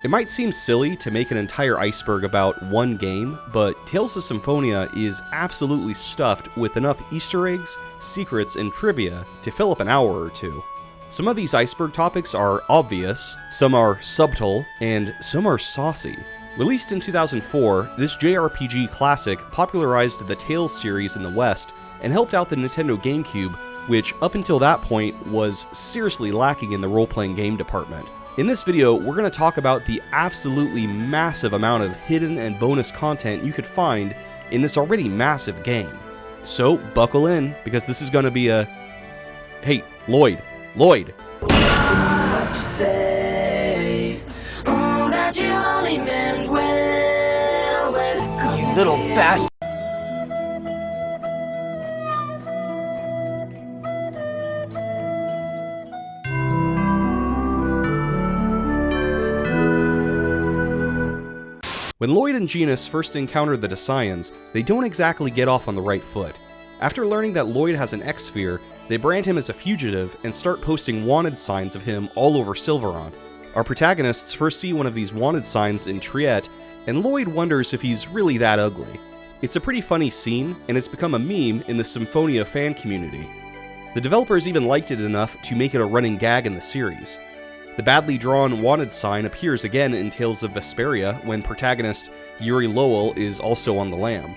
It might seem silly to make an entire iceberg about one game, but Tales of Symphonia is absolutely stuffed with enough Easter eggs, secrets, and trivia to fill up an hour or two. Some of these iceberg topics are obvious, some are subtle, and some are saucy. Released in 2004, this JRPG classic popularized the Tales series in the West and helped out the Nintendo GameCube, which up until that point was seriously lacking in the role-playing game department. In this video, we're going to talk about the absolutely massive amount of hidden and bonus content you could find in this already massive game. So, buckle in, because this is going to be a... Hey, Lloyd! Lloyd! What you say? Oh, that you only meant well, You little bastard! When Lloyd and Genis first encounter the Desians, they don't exactly get off on the right foot. After learning that Lloyd has an X-Sphere, they brand him as a fugitive and start posting wanted signs of him all over Sylvarant. Our protagonists first see one of these wanted signs in Triette, and Lloyd wonders if he's really that ugly. It's a pretty funny scene, and it's become a meme in the Symphonia fan community. The developers even liked it enough to make it a running gag in the series. The badly drawn wanted sign appears again in Tales of Vesperia when protagonist Yuri Lowell is also on the lam.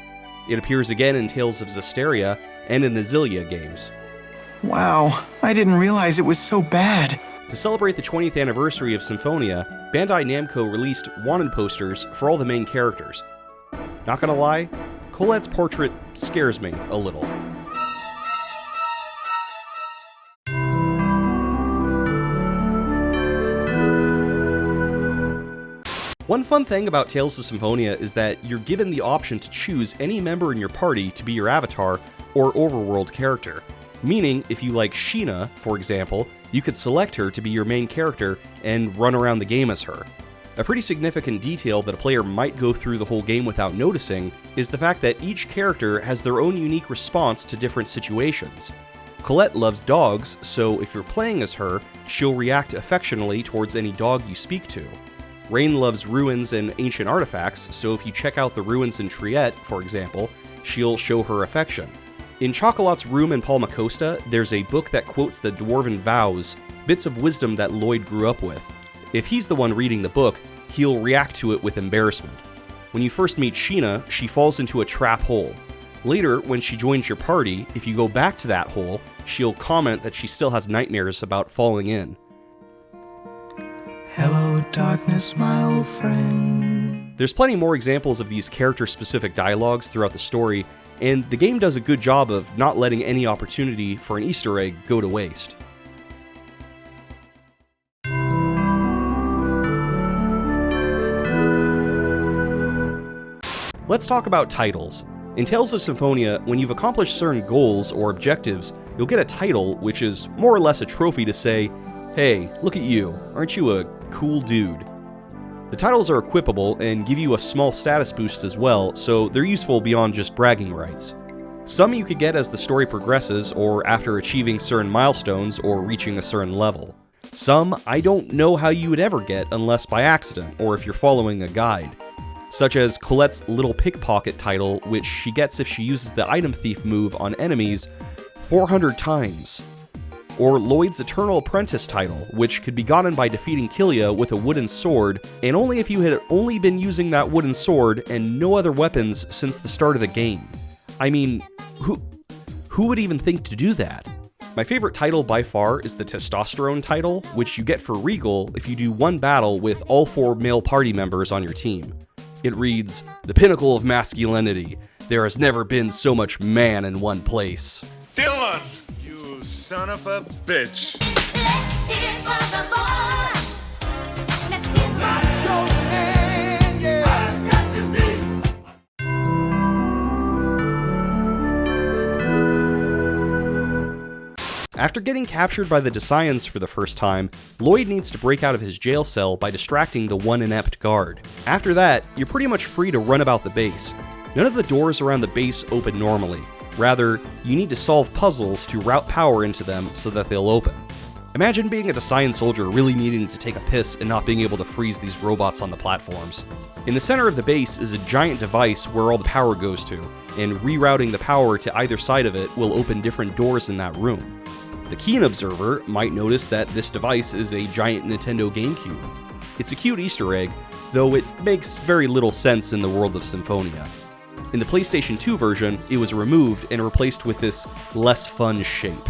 It appears again in Tales of Zestiria and in the Xelia games. Wow, I didn't realize it was so bad. To celebrate the 20th anniversary of Symphonia, Bandai Namco released wanted posters for all the main characters. Not gonna lie, Colette's portrait scares me a little. One fun thing about Tales of Symphonia is that you're given the option to choose any member in your party to be your avatar or overworld character. Meaning, if you like Sheena, for example, you could select her to be your main character and run around the game as her. A pretty significant detail that a player might go through the whole game without noticing is the fact that each character has their own unique response to different situations. Colette loves dogs, so if you're playing as her, she'll react affectionately towards any dog you speak to. Raine loves ruins and ancient artifacts, so if you check out the ruins in Triette, for example, she'll show her affection. In Chocolatte's room in Palma Costa, there's a book that quotes the Dwarven Vows, bits of wisdom that Lloyd grew up with. If he's the one reading the book, he'll react to it with embarrassment. When you first meet Sheena, she falls into a trap hole. Later, when she joins your party, if you go back to that hole, she'll comment that she still has nightmares about falling in. Hello, darkness, my old friend. There's plenty more examples of these character-specific dialogues throughout the story, and the game does a good job of not letting any opportunity for an Easter egg go to waste. Let's talk about titles. In Tales of Symphonia, when you've accomplished certain goals or objectives, you'll get a title, which is more or less a trophy to say, "Hey, look at you, aren't you a cool dude?" The titles are equipable and give you a small status boost as well, so they're useful beyond just bragging rights. Some you could get as the story progresses or after achieving certain milestones or reaching a certain level. Some I don't know how you would ever get unless by accident or if you're following a guide. Such as Colette's Little Pickpocket title, which she gets if she uses the Item Thief move on enemies 400 times. Or Lloyd's Eternal Apprentice title, which could be gotten by defeating Killia with a wooden sword, and only if you had only been using that wooden sword and no other weapons since the start of the game. I mean, who would even think to do that? My favorite title by far is the Testosterone title, which you get for Regal if you do one battle with all 4 male party members on your team. It reads, "The pinnacle of masculinity. There has never been so much man in one place." Dylan! You son of a bitch. Let's hear for the boy. Let's give my chosen man, yeah. I've got to be. After getting captured by the Desians for the first time, Lloyd needs to break out of his jail cell by distracting the one inept guard. After that, you're pretty much free to run about the base. None of the doors around the base open normally. Rather, you need to solve puzzles to route power into them so that they'll open. Imagine being a Decian soldier really needing to take a piss and not being able to freeze these robots on the platforms. In the center of the base is a giant device where all the power goes to, and rerouting the power to either side of it will open different doors in that room. The keen observer might notice that this device is a giant Nintendo GameCube. It's a cute Easter egg, though it makes very little sense in the world of Symphonia. In the PlayStation 2 version, it was removed and replaced with this less fun shape.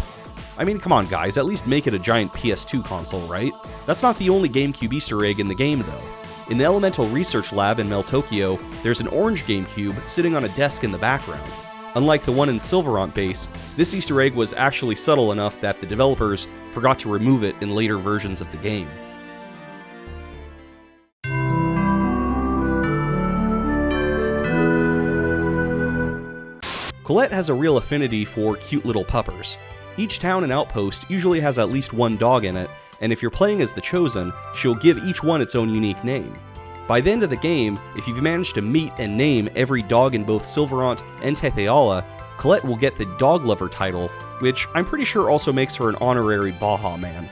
I mean, come on guys, at least make it a giant PS2 console, right? That's not the only GameCube Easter egg in the game though. In the Elemental Research Lab in Meltokio, there's an orange GameCube sitting on a desk in the background. Unlike the one in Sylvarant base, this Easter egg was actually subtle enough that the developers forgot to remove it in later versions of the game. Colette has a real affinity for cute little puppers. Each town and outpost usually has at least one dog in it, and if you're playing as the Chosen, she'll give each one its own unique name. By the end of the game, if you've managed to meet and name every dog in both Sylvarant and Tetheala, Colette will get the Dog Lover title, which I'm pretty sure also makes her an honorary Baja Man.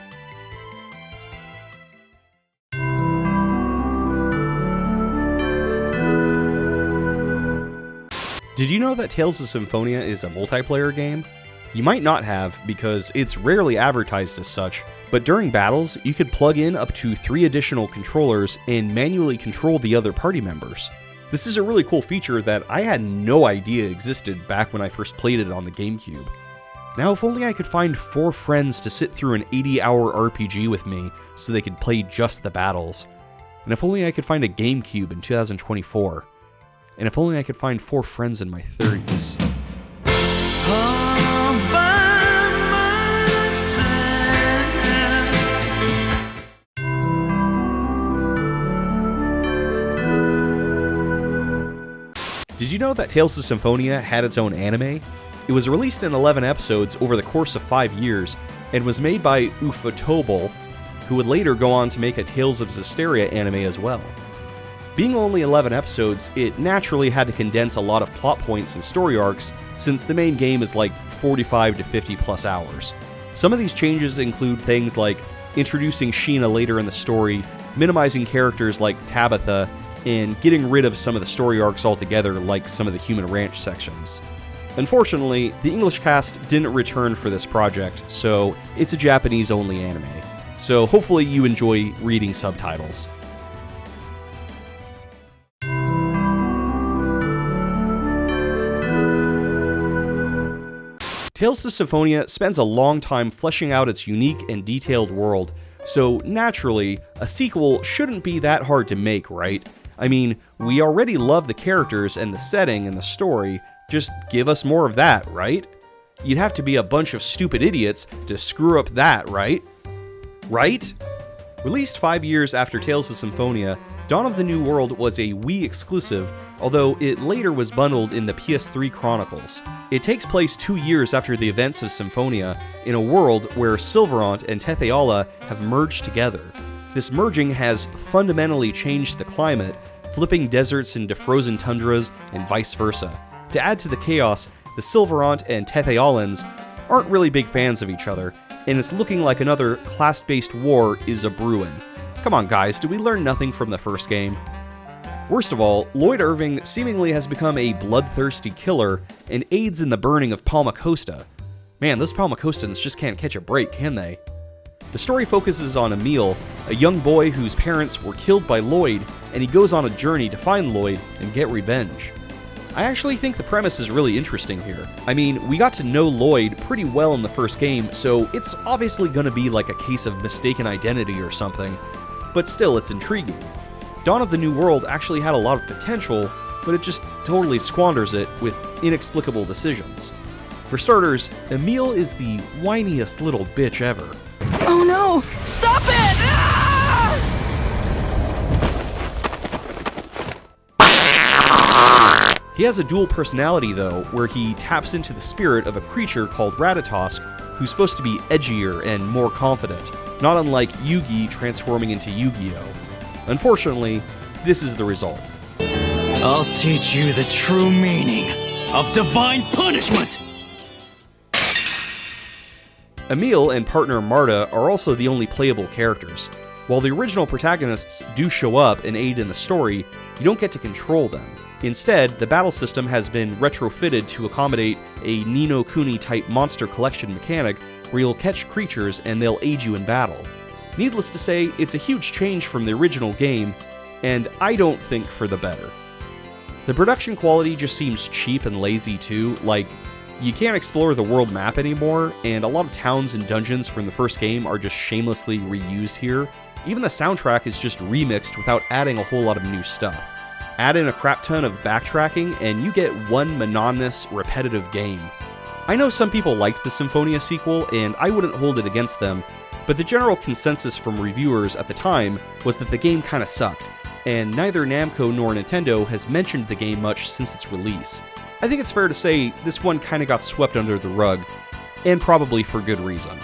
Did you know that Tales of Symphonia is a multiplayer game? You might not have, because it's rarely advertised as such, but during battles, you could plug in up to 3 additional controllers and manually control the other party members. This is a really cool feature that I had no idea existed back when I first played it on the GameCube. Now if only I could find 4 friends to sit through an 80-hour RPG with me so they could play just the battles. And if only I could find a GameCube in 2024. And if only I could find 4 friends in my 30s. Did you know that Tales of Symphonia had its own anime? It was released in 11 episodes over the course of 5 years, and was made by Ufotable, who would later go on to make a Tales of Zestiria anime as well. Being only 11 episodes, it naturally had to condense a lot of plot points and story arcs, since the main game is like 45 to 50 plus hours. Some of these changes include things like introducing Sheena later in the story, minimizing characters like Tabitha, and getting rid of some of the story arcs altogether, like some of the Human Ranch sections. Unfortunately, the English cast didn't return for this project, so it's a Japanese-only anime. So hopefully you enjoy reading subtitles. Tales of Symphonia spends a long time fleshing out its unique and detailed world, so naturally, a sequel shouldn't be that hard to make, right? I mean, we already love the characters and the setting and the story, just give us more of that, right? You'd have to be a bunch of stupid idiots to screw up that, right? Right? Released 5 years after Tales of Symphonia, Dawn of the New World was a Wii exclusive, although it later was bundled in the PS3 Chronicles. It takes place 2 years after the events of Symphonia, in a world where Sylvarant and Tetheala have merged together. This merging has fundamentally changed the climate, flipping deserts into frozen tundras and vice versa. To add to the chaos, the Sylvarant and Tethealans aren't really big fans of each other, and it's looking like another class-based war is a-brewing. Come on guys, did we learn nothing from the first game? Worst of all, Lloyd Irving seemingly has become a bloodthirsty killer and aids in the burning of Palmacosta. Man, those Palmacostans just can't catch a break, can they? The story focuses on Emil, a young boy whose parents were killed by Lloyd, and he goes on a journey to find Lloyd and get revenge. I actually think the premise is really interesting here. I mean, we got to know Lloyd pretty well in the first game, so it's obviously gonna be like a case of mistaken identity or something, but still, it's intriguing. Dawn of the New World actually had a lot of potential, but it just totally squanders it with inexplicable decisions. For starters, Emil is the whiniest little bitch ever. Oh no! Stop it! Ah! He has a dual personality though, where he taps into the spirit of a creature called Ratatosk, who's supposed to be edgier and more confident, not unlike Yugi transforming into Yu-Gi-Oh! Unfortunately, this is the result. I'll teach you the true meaning of divine punishment! Emil and partner Marta are also the only playable characters. While the original protagonists do show up and aid in the story, you don't get to control them. Instead, the battle system has been retrofitted to accommodate a Ni no Kuni type monster collection mechanic where you'll catch creatures and they'll aid you in battle. Needless to say, it's a huge change from the original game, and I don't think for the better. The production quality just seems cheap and lazy too, like, you can't explore the world map anymore, and a lot of towns and dungeons from the first game are just shamelessly reused here. Even the soundtrack is just remixed without adding a whole lot of new stuff. Add in a crap ton of backtracking, and you get one monotonous, repetitive game. I know some people liked the Symphonia sequel, and I wouldn't hold it against them, but the general consensus from reviewers at the time was that the game kinda sucked, and neither Namco nor Nintendo has mentioned the game much since its release. I think it's fair to say this one kinda got swept under the rug, and probably for good reason.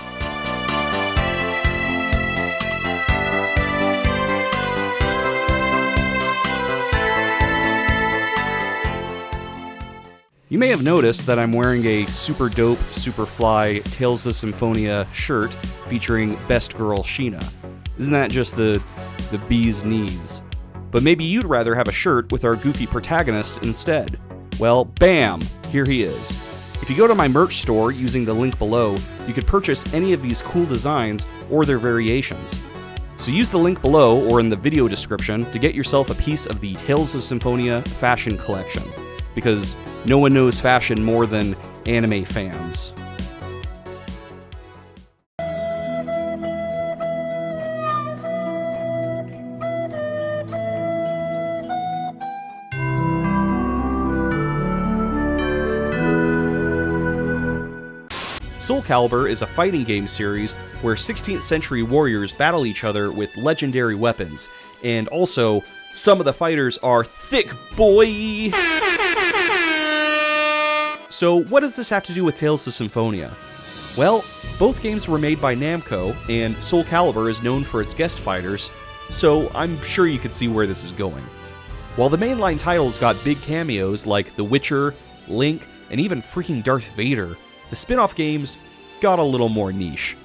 You may have noticed that I'm wearing a super dope, super fly Tales of Symphonia shirt featuring Best Girl Sheena. Isn't that just the bee's knees? But maybe you'd rather have a shirt with our goofy protagonist instead. Well, bam! Here he is. If you go to my merch store using the link below, you could purchase any of these cool designs or their variations. So use the link below or in the video description to get yourself a piece of the Tales of Symphonia fashion collection. Because no one knows fashion more than anime fans. Soul Calibur is a fighting game series where 16th century warriors battle each other with legendary weapons, and also, some of the fighters are thick, boy! So what does this have to do with Tales of Symphonia? Well, both games were made by Namco, and Soul Calibur is known for its guest fighters, so I'm sure you could see where this is going. While the mainline titles got big cameos like The Witcher, Link, and even freaking Darth Vader, the spin-off games got a little more niche.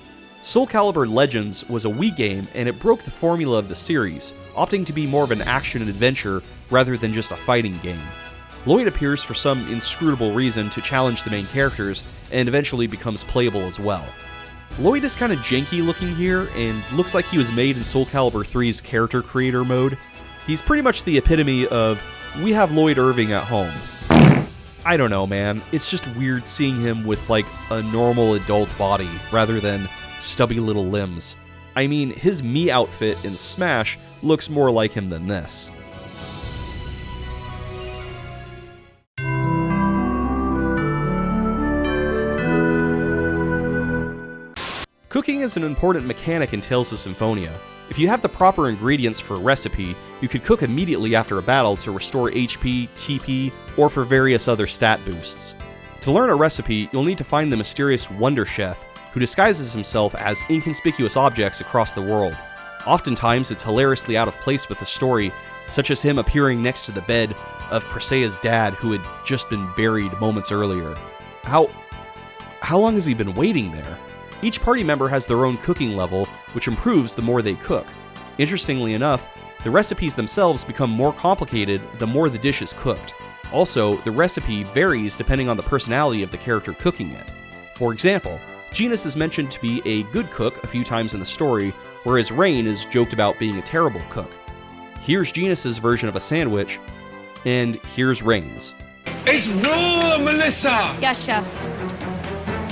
Soul Calibur Legends was a Wii game, and it broke the formula of the series, opting to be more of an action and adventure rather than just a fighting game. Lloyd appears for some inscrutable reason to challenge the main characters, and eventually becomes playable as well. Lloyd is kinda janky looking here, and looks like he was made in Soul Calibur 3's character creator mode. He's pretty much the epitome of, we have Lloyd Irving at home. I don't know, man. It's just weird seeing him with, like, a normal adult body, rather than stubby little limbs. I mean, his Mii outfit in Smash looks more like him than this. Cooking is an important mechanic in Tales of Symphonia. If you have the proper ingredients for a recipe, you could cook immediately after a battle to restore HP, TP, or for various other stat boosts. To learn a recipe, you'll need to find the mysterious Wonder Chef, who disguises himself as inconspicuous objects across the world. Oftentimes, it's hilariously out of place with the story, such as him appearing next to the bed of Presea's dad, who had just been buried moments earlier. How long has he been waiting there? Each party member has their own cooking level, which improves the more they cook. Interestingly enough, the recipes themselves become more complicated the more the dish is cooked. Also, the recipe varies depending on the personality of the character cooking it. For example, Genis is mentioned to be a good cook a few times in the story, whereas Raine is joked about being a terrible cook. Here's Genis' version of a sandwich, and here's Raine's. It's raw, Melissa! Yes, Chef.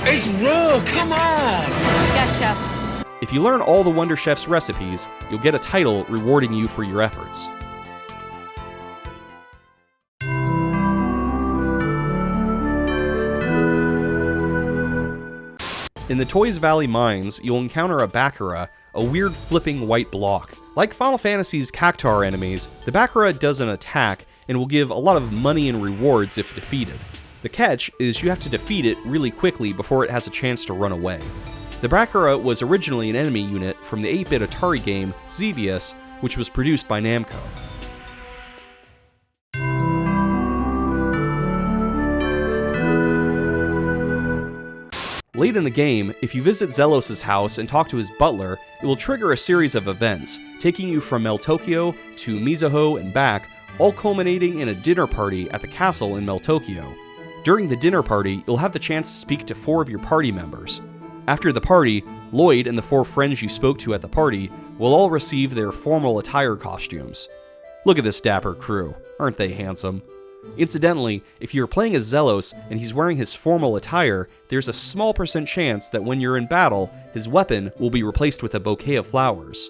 It's raw, come on! Yes, Chef. If you learn all the Wonder Chef's recipes, you'll get a title rewarding you for your efforts. In the Toys Valley Mines, you'll encounter a Bacura, a weird flipping white block. Like Final Fantasy's Cactuar enemies, the Bacura does an attack and will give a lot of money and rewards if defeated. The catch is you have to defeat it really quickly before it has a chance to run away. The Bacura was originally an enemy unit from the 8-bit Atari game Xevious, which was produced by Namco. Late in the game, if you visit Zelos' house and talk to his butler, it will trigger a series of events, taking you from Meltokio to Mizuho and back, all culminating in a dinner party at the castle in Meltokio. During the dinner party, you'll have the chance to speak to 4 of your party members. After the party, Lloyd and the 4 friends you spoke to at the party will all receive their formal attire costumes. Look at this dapper crew, aren't they handsome? Incidentally, if you're playing as Zelos and he's wearing his formal attire, there's a small % chance that when you're in battle, his weapon will be replaced with a bouquet of flowers.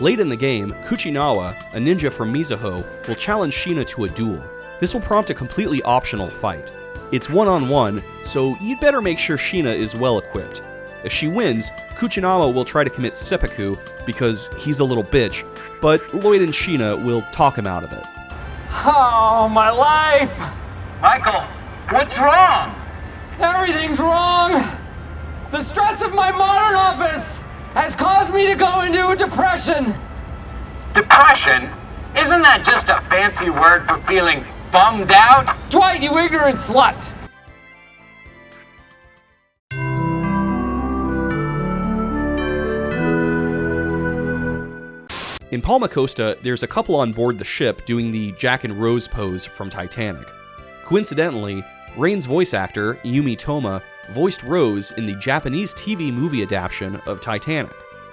Late in the game, Kuchinawa, a ninja from Mizuho, will challenge Sheena to a duel. This will prompt a completely optional fight. It's one-on-one, so you'd better make sure Sheena is well equipped. If she wins, Kuchinawa will try to commit seppuku because he's a little bitch, but Lloyd and Sheena will talk him out of it. Oh, my life! Michael, what's wrong? Everything's wrong! The stress of my modern office has caused me to go into a depression. Depression? Isn't that just a fancy word for feeling bummed out? Dwight, you ignorant slut! In Palma Costa, there's a couple on board the ship doing the Jack and Rose pose from Titanic. Coincidentally, Raine's voice actor, Yumi Toma, voiced Rose in the Japanese TV movie adaptation of Titanic.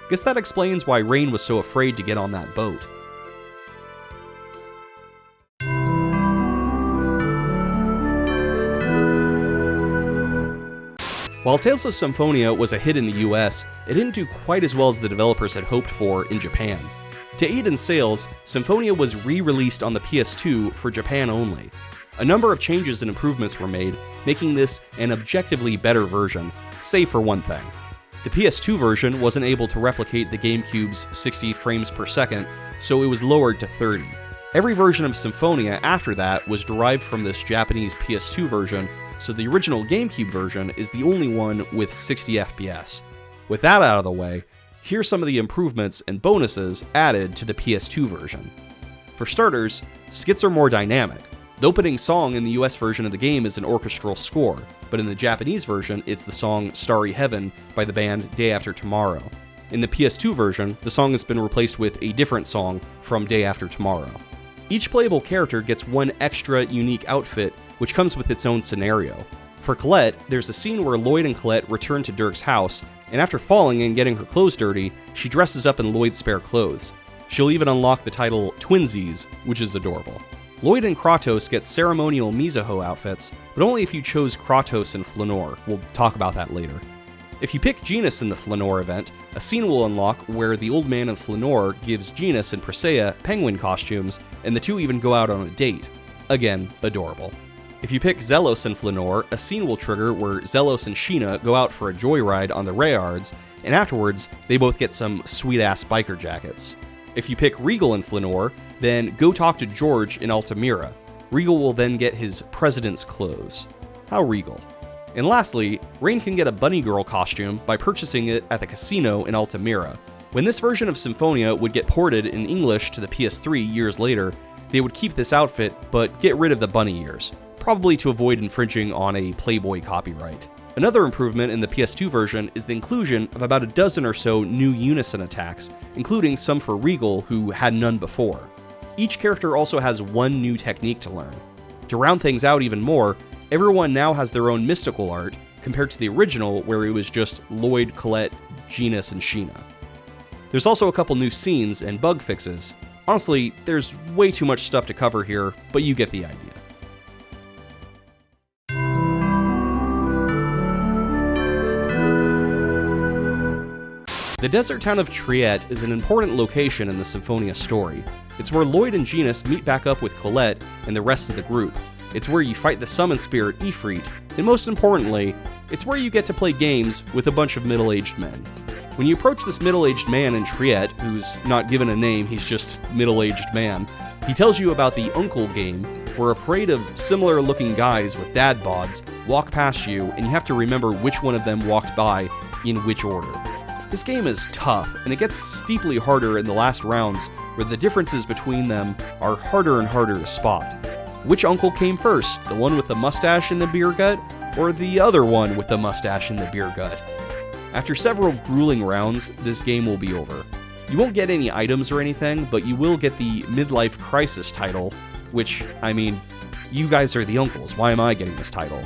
Guess that explains why Raine was so afraid to get on that boat. While Tales of Symphonia was a hit in the US, it didn't do quite as well as the developers had hoped for in Japan. To aid in sales, Symphonia was re-released on the PS2 for Japan only. A number of changes and improvements were made, making this an objectively better version, save for one thing. The PS2 version wasn't able to replicate the GameCube's 60 frames per second, so it was lowered to 30. Every version of Symphonia after that was derived from this Japanese PS2 version, so the original GameCube version is the only one with 60 FPS. With that out of the way, here's some of the improvements and bonuses added to the PS2 version. For starters, skits are more dynamic. The opening song in the US version of the game is an orchestral score, but in the Japanese version, it's the song Starry Heaven by the band Day After Tomorrow. In the PS2 version, the song has been replaced with a different song from Day After Tomorrow. Each playable character gets one extra unique outfit, which comes with its own scenario. For Colette, there's a scene where Lloyd and Colette return to Dirk's house, and after falling and getting her clothes dirty, she dresses up in Lloyd's spare clothes. She'll even unlock the title Twinsies, which is adorable. Lloyd and Kratos get ceremonial Mizuho outfits, but only if you chose Kratos and Flanor. We'll talk about that later. If you pick Genus in the Flanor event, a scene will unlock where the old man of Flanor gives Genus and Presea penguin costumes, and the two even go out on a date. Again, adorable. If you pick Zelos and Flanor, a scene will trigger where Zelos and Sheena go out for a joyride on the Rayards, and afterwards, they both get some sweet-ass biker jackets. If you pick Regal and Flanor, then go talk to George in Altamira. Regal will then get his president's clothes. How regal. And lastly, Raine can get a bunny girl costume by purchasing it at the casino in Altamira. When this version of Symphonia would get ported in English to the PS3 years later, they would keep this outfit, but get rid of the bunny ears, probably to avoid infringing on a Playboy copyright. Another improvement in the PS2 version is the inclusion of about a dozen or so new unison attacks, including some for Regal, who had none before. Each character also has one new technique to learn. To round things out even more, everyone now has their own mystical art, compared to the original where it was just Lloyd, Colette, Genus, and Sheena. There's also a couple new scenes and bug fixes. Honestly, there's way too much stuff to cover here, but you get the idea. The desert town of Triette is an important location in the Symphonia story. It's where Lloyd and Genus meet back up with Colette and the rest of the group. It's where you fight the summon spirit Ifrit, and most importantly, it's where you get to play games with a bunch of middle-aged men. When you approach this middle-aged man in Triette, who's not given a name, he's just middle-aged man, he tells you about the Uncle game, where a parade of similar-looking guys with dad bods walk past you, and you have to remember which one of them walked by in which order. This game is tough, and it gets steeply harder in the last rounds, where the differences between them are harder and harder to spot. Which uncle came first, the one with the mustache and the beer gut, or the other one with the mustache and the beer gut? After several grueling rounds, this game will be over. You won't get any items or anything, but you will get the midlife crisis title, which, I mean, you guys are the uncles, why am I getting this title?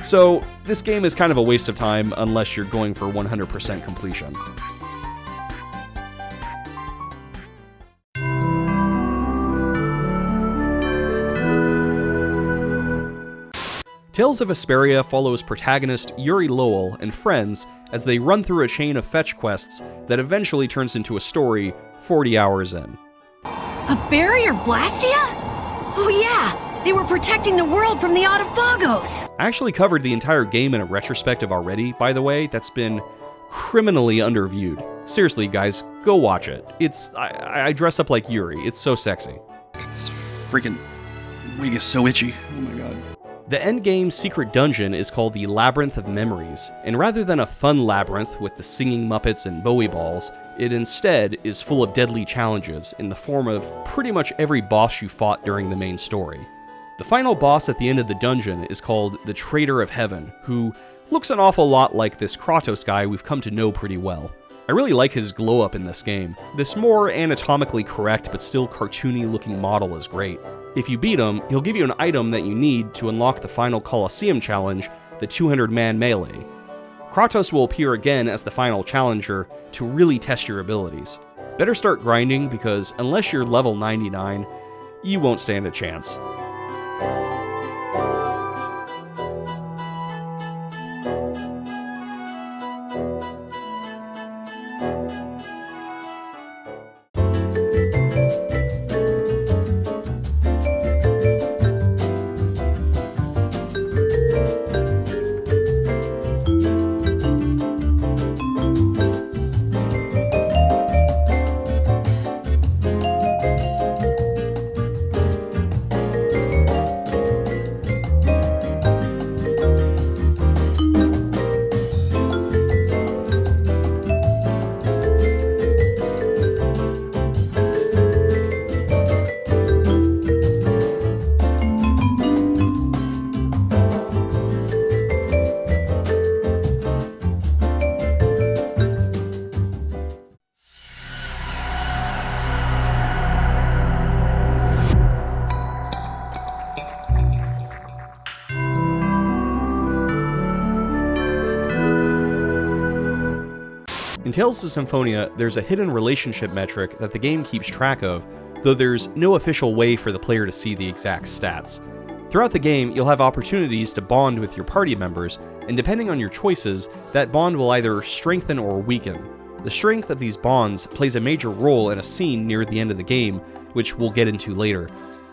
So, this game is kind of a waste of time unless you're going for 100% completion. Tales of Vesperia follows protagonist Yuri Lowell and friends as they run through a chain of fetch quests that eventually turns into a story 40 hours in. A barrier Blastia? Oh yeah! They were protecting the world from the Autophagos! I actually covered the entire game in a retrospective already, by the way, that's been criminally underviewed. Seriously, guys, go watch it. I dress up like Yuri, it's so sexy. It's freaking wig is so itchy. Oh my god. The endgame secret dungeon is called the Labyrinth of Memories, and rather than a fun labyrinth with the singing Muppets and Bowie balls, it instead is full of deadly challenges in the form of pretty much every boss you fought during the main story. The final boss at the end of the dungeon is called the Traitor of Heaven, who looks an awful lot like this Kratos guy we've come to know pretty well. I really like his glow up in this game. This more anatomically correct but still cartoony looking model is great. If you beat him, he'll give you an item that you need to unlock the final Coliseum challenge, the 200-man melee. Kratos will appear again as the final challenger to really test your abilities. Better start grinding because unless you're level 99, you won't stand a chance. In Tales of Symphonia, there's a hidden relationship metric that the game keeps track of, though there's no official way for the player to see the exact stats. Throughout the game, you'll have opportunities to bond with your party members, and depending on your choices, that bond will either strengthen or weaken. The strength of these bonds plays a major role in a scene near the end of the game, which we'll get into later.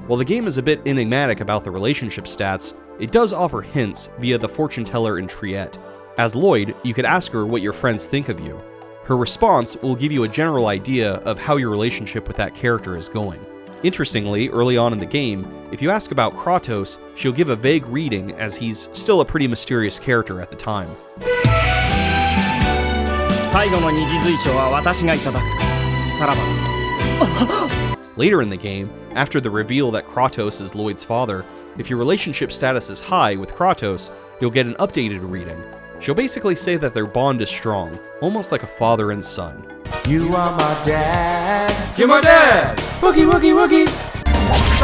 While the game is a bit enigmatic about the relationship stats, it does offer hints via the fortune teller in Triette. As Lloyd, you could ask her what your friends think of you. Her response will give you a general idea of how your relationship with that character is going. Interestingly, early on in the game, if you ask about Kratos, she'll give a vague reading as he's still a pretty mysterious character at the time. Later in the game, after the reveal that Kratos is Lloyd's father, if your relationship status is high with Kratos, you'll get an updated reading. She'll basically say that their bond is strong, almost like a father and son. You are my dad. You're my dad! Wookie, wookie, wookie!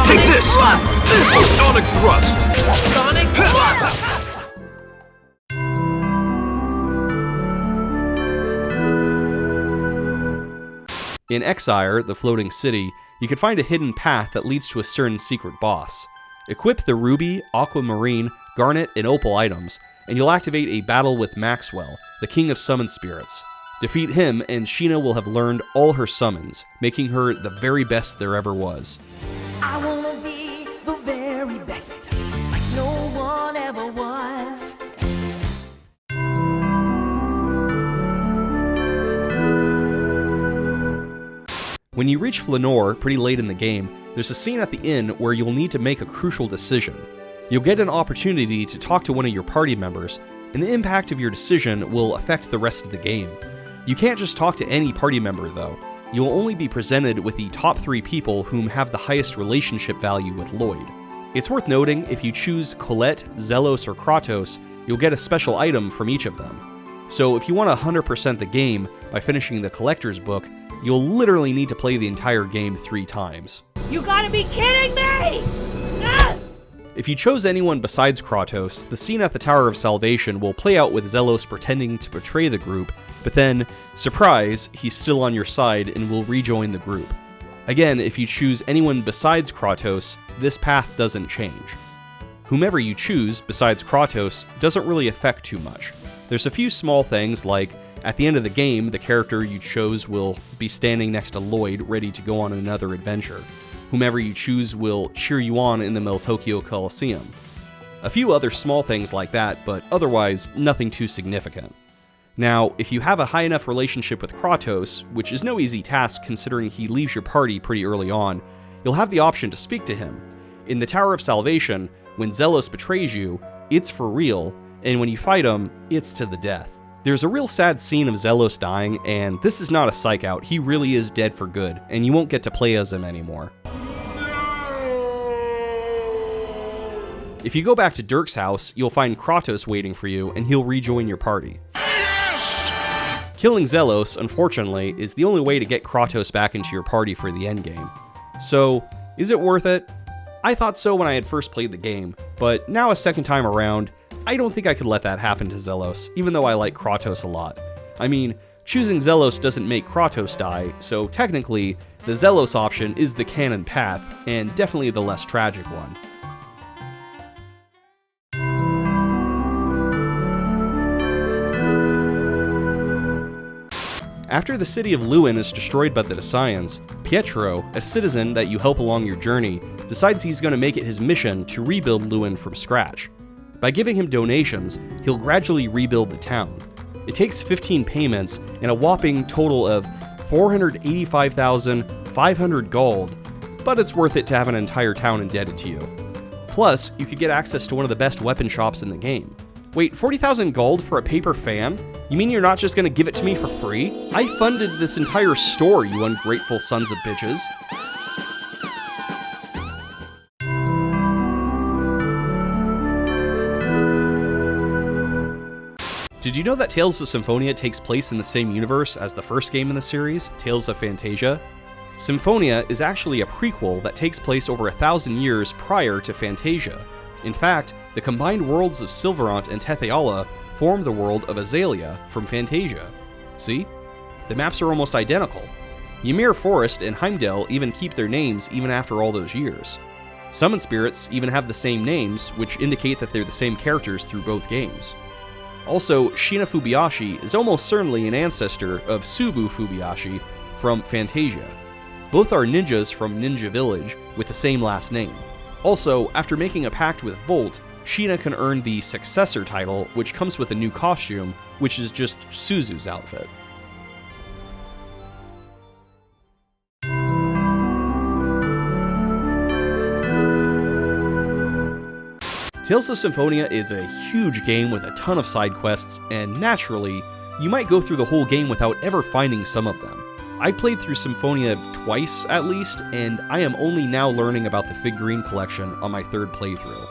Take this! Sonic Thrust! Sonic In Exire, the floating city, you can find a hidden path that leads to a certain secret boss. Equip the ruby, aquamarine, garnet, and opal items, and you'll activate a battle with Maxwell, the king of summon spirits. Defeat him, and Sheena will have learned all her summons, making her the very best there ever was. I wanna be the very best, like no one ever was. When you reach Flanor pretty late in the game, there's a scene at the inn where you'll need to make a crucial decision. You'll get an opportunity to talk to one of your party members, and the impact of your decision will affect the rest of the game. You can't just talk to any party member though. You'll only be presented with the top 3 people whom have the highest relationship value with Lloyd. It's worth noting, if you choose Colette, Zelos, or Kratos, you'll get a special item from each of them. So if you want to 100% the game by finishing the collector's book, you'll literally need to play the entire game 3 times. You gotta be kidding me! Ah! If you chose anyone besides Kratos, the scene at the Tower of Salvation will play out with Zelos pretending to betray the group, but then, surprise, he's still on your side and will rejoin the group. Again, if you choose anyone besides Kratos, this path doesn't change. Whomever you choose, besides Kratos, doesn't really affect too much. There's a few small things like, at the end of the game, the character you chose will be standing next to Lloyd, ready to go on another adventure. Whomever you choose will cheer you on in the Meltokio Coliseum. A few other small things like that, but otherwise, nothing too significant. Now, if you have a high enough relationship with Kratos, which is no easy task considering he leaves your party pretty early on, you'll have the option to speak to him. In the Tower of Salvation, when Zelos betrays you, it's for real, and when you fight him, it's to the death. There's a real sad scene of Zelos dying, and this is not a psych out, he really is dead for good, and you won't get to play as him anymore. If you go back to Dirk's house, you'll find Kratos waiting for you, and he'll rejoin your party. Killing Zelos, unfortunately, is the only way to get Kratos back into your party for the endgame. So, is it worth it? I thought so when I had first played the game, but now a second time around, I don't think I could let that happen to Zelos, even though I like Kratos a lot. I mean, choosing Zelos doesn't make Kratos die, so technically, the Zelos option is the canon path, and definitely the less tragic one. After the city of Luin is destroyed by the Desians, Pietro, a citizen that you help along your journey, decides he's going to make it his mission to rebuild Luin from scratch. By giving him donations, he'll gradually rebuild the town. It takes 15 payments and a whopping total of 485,500 gold, but it's worth it to have an entire town indebted to you. Plus, you could get access to one of the best weapon shops in the game. Wait, 40,000 gold for a paper fan? You mean you're not just gonna give it to me for free? I funded this entire store, you ungrateful sons of bitches. Did you know that Tales of Symphonia takes place in the same universe as the first game in the series, Tales of Phantasia? Symphonia is actually a prequel that takes place over 1,000 years prior to Phantasia. In fact, the combined worlds of Sylvarant and Tetheala form the world of Azalea from Phantasia. See? The maps are almost identical. Ymir Forest and Heimdall even keep their names even after all those years. Summon spirits even have the same names, which indicate that they're the same characters through both games. Also, Shina Fubiashi is almost certainly an ancestor of Subu Fubiashi from Phantasia. Both are ninjas from Ninja Village with the same last name. Also, after making a pact with Volt, Shina can earn the Successor title, which comes with a new costume, which is just Suzu's outfit. Tales of Symphonia is a huge game with a ton of side quests, and naturally, you might go through the whole game without ever finding some of them. I've played through Symphonia twice at least, and I am only now learning about the figurine collection on my third playthrough.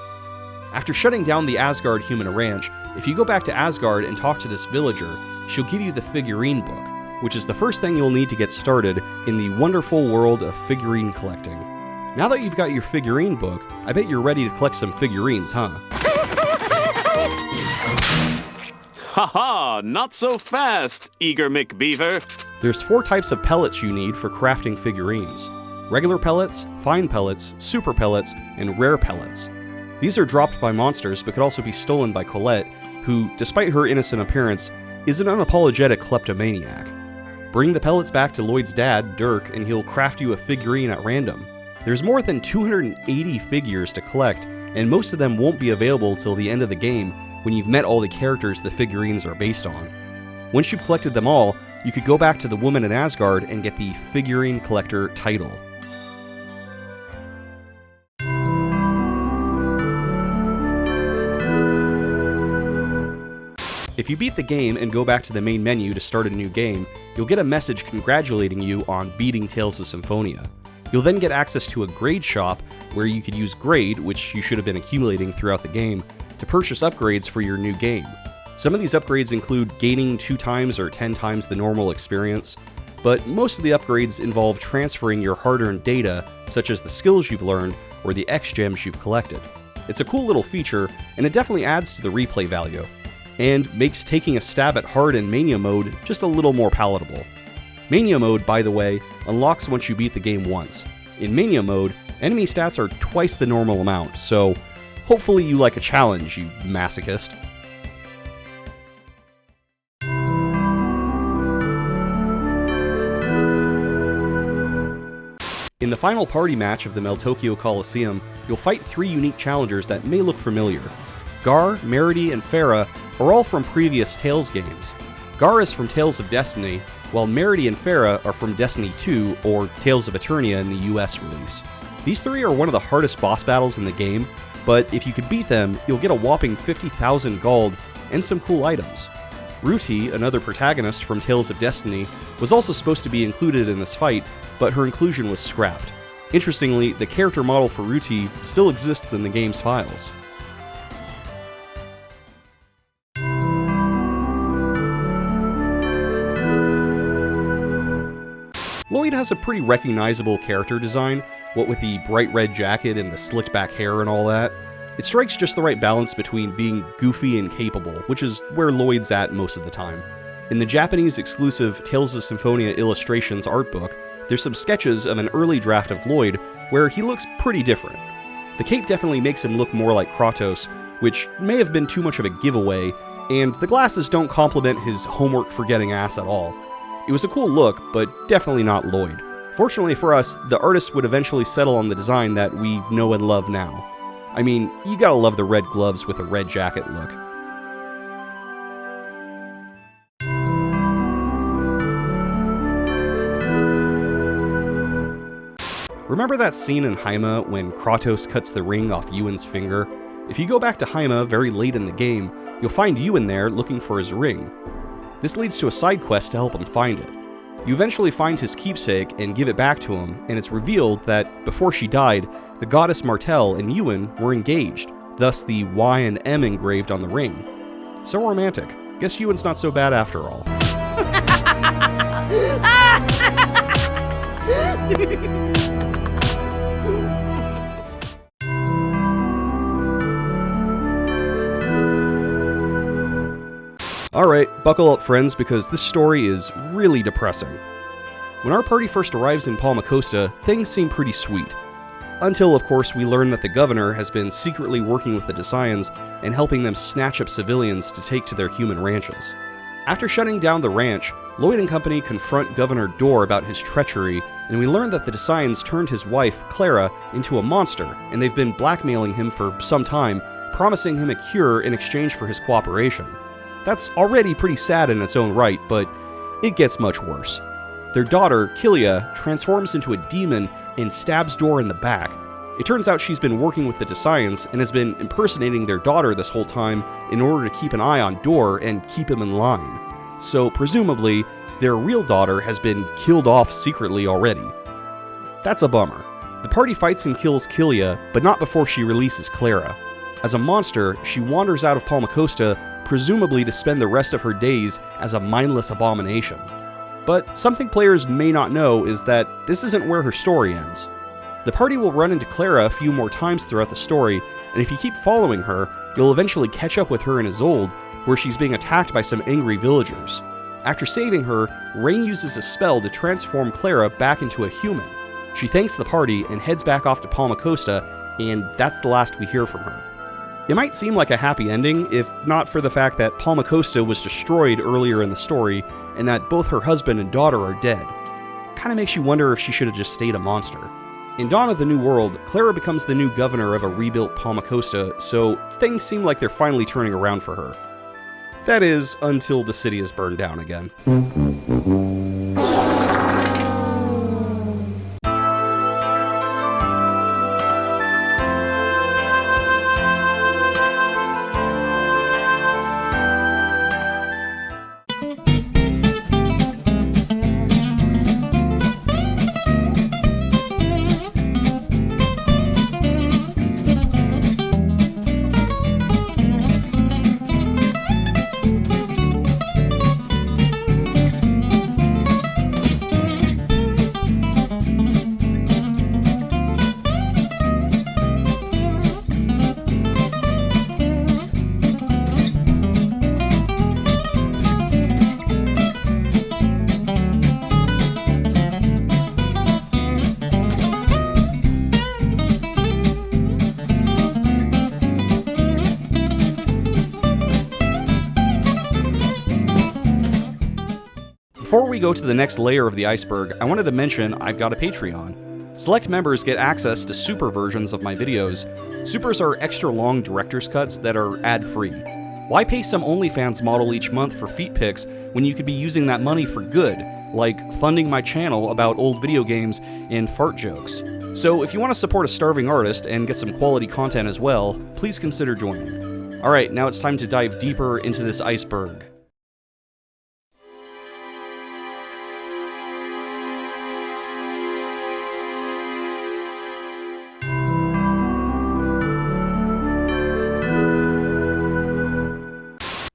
After shutting down the Asgard Human Ranch, if you go back to Asgard and talk to this villager, she'll give you the figurine book, which is the first thing you'll need to get started in the wonderful world of figurine collecting. Now that you've got your figurine book, I bet you're ready to collect some figurines, huh? Haha, not so fast, eager McBeaver. There's 4 types of pellets you need for crafting figurines. Regular pellets, fine pellets, super pellets, and rare pellets. These are dropped by monsters but could also be stolen by Colette, who, despite her innocent appearance, is an unapologetic kleptomaniac. Bring the pellets back to Lloyd's dad, Dirk, and he'll craft you a figurine at random. There's more than 280 figures to collect, and most of them won't be available till the end of the game when you've met all the characters the figurines are based on. Once you've collected them all, you could go back to the woman in Asgard and get the Figurine Collector title. If you beat the game and go back to the main menu to start a new game, you'll get a message congratulating you on beating Tales of Symphonia. You'll then get access to a grade shop where you could use grade, which you should have been accumulating throughout the game, to purchase upgrades for your new game. Some of these upgrades include gaining 2 times or 10 times the normal experience, but most of the upgrades involve transferring your hard-earned data, such as the skills you've learned or the X-gems you've collected. It's a cool little feature, and it definitely adds to the replay value, and makes taking a stab at hard in Mania mode just a little more palatable. Mania mode, by the way, unlocks once you beat the game once. In Mania mode, enemy stats are twice the normal amount, so hopefully you like a challenge, you masochist. In the final party match of the Meltokio Coliseum, you'll fight 3 unique challengers that may look familiar. Garr, Meredy, and Farah are all from previous Tales games. Garr is from Tales of Destiny, while Meredy and Farah are from Destiny 2 or Tales of Eternia in the US release. These 3 are one of the hardest boss battles in the game, but if you could beat them, you'll get a whopping 50,000 gold and some cool items. Ruti, another protagonist from Tales of Destiny, was also supposed to be included in this fight, but her inclusion was scrapped. Interestingly, the character model for Ruti still exists in the game's files. Lloyd has a pretty recognizable character design, what with the bright red jacket and the slicked back hair and all that. It strikes just the right balance between being goofy and capable, which is where Lloyd's at most of the time. In the Japanese exclusive Tales of Symphonia Illustrations art book, there's some sketches of an early draft of Lloyd where he looks pretty different. The cape definitely makes him look more like Kratos, which may have been too much of a giveaway, and the glasses don't complement his homework-forgetting ass at all. It was a cool look, but definitely not Lloyd. Fortunately for us, the artist would eventually settle on the design that we know and love now. I mean, you gotta love the red gloves with a red jacket look. Remember that scene in Haima when Kratos cuts the ring off Yuan's finger? If you go back to Haima very late in the game, you'll find Yuan there looking for his ring. This leads to a side quest to help him find it. You eventually find his keepsake and give it back to him, and it's revealed that, before she died, the goddess Martel and Yuan were engaged, thus the Y and M engraved on the ring. So romantic. Guess Yuan's not so bad after all. Alright, buckle up friends, because this story is really depressing. When our party first arrives in Palma Costa, things seem pretty sweet. Until, of course, we learn that the governor has been secretly working with the Desians and helping them snatch up civilians to take to their human ranches. After shutting down the ranch, Lloyd and company confront Governor Dorr about his treachery, and we learn that the Desians turned his wife, Clara, into a monster, and they've been blackmailing him for some time, promising him a cure in exchange for his cooperation. That's already pretty sad in its own right, but it gets much worse. Their daughter, Kilia, transforms into a demon and stabs Dorr in the back. It turns out she's been working with the Desians and has been impersonating their daughter this whole time in order to keep an eye on Dorr and keep him in line. So presumably, their real daughter has been killed off secretly already. That's a bummer. The party fights and kills Kilia, but not before she releases Clara. As a monster, she wanders out of Palma Costa, presumably to spend the rest of her days as a mindless abomination. But something players may not know is that this isn't where her story ends. The party will run into Clara a few more times throughout the story, and if you keep following her, you'll eventually catch up with her in Isolde, where she's being attacked by some angry villagers. After saving her, Raine uses a spell to transform Clara back into a human. She thanks the party and heads back off to Palma Costa, and that's the last we hear from her. It might seem like a happy ending, if not for the fact that Palma Costa was destroyed earlier in the story, and that both her husband and daughter are dead. Kinda makes you wonder if she should have just stayed a monster. In Dawn of the New World, Clara becomes the new governor of a rebuilt Palma Costa, so things seem like they're finally turning around for her. That is, until the city is burned down again. Before we go to the next layer of the iceberg, I wanted to mention I've got a Patreon. Select members get access to super versions of my videos. Supers are extra long director's cuts that are ad-free. Why pay some OnlyFans model each month for feet pics when you could be using that money for good, like funding my channel about old video games and fart jokes? So if you want to support a starving artist and get some quality content as well, please consider joining. Alright, now it's time to dive deeper into this iceberg.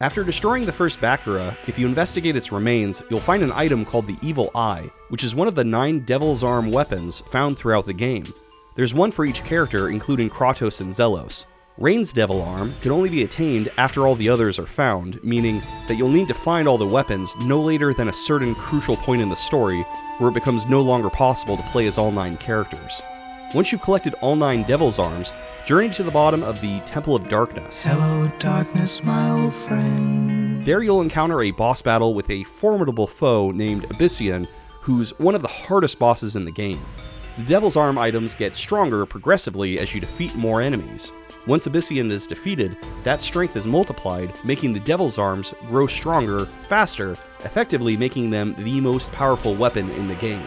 After destroying the first Bacura, if you investigate its remains, you'll find an item called the Evil Eye, which is one of the 9 Devil's Arm weapons found throughout the game. There's one for each character, including Kratos and Zelos. Raine's Devil Arm can only be attained after all the others are found, meaning that you'll need to find all the weapons no later than a certain crucial point in the story, where it becomes no longer possible to play as all 9 characters. Once you've collected all 9 Devil's Arms, journey to the bottom of the Temple of Darkness. Hello, darkness, my old friend. There you'll encounter a boss battle with a formidable foe named Abyssian, who's one of the hardest bosses in the game. The Devil's Arm items get stronger progressively as you defeat more enemies. Once Abyssian is defeated, that strength is multiplied, making the Devil's Arms grow stronger, faster, effectively making them the most powerful weapon in the game.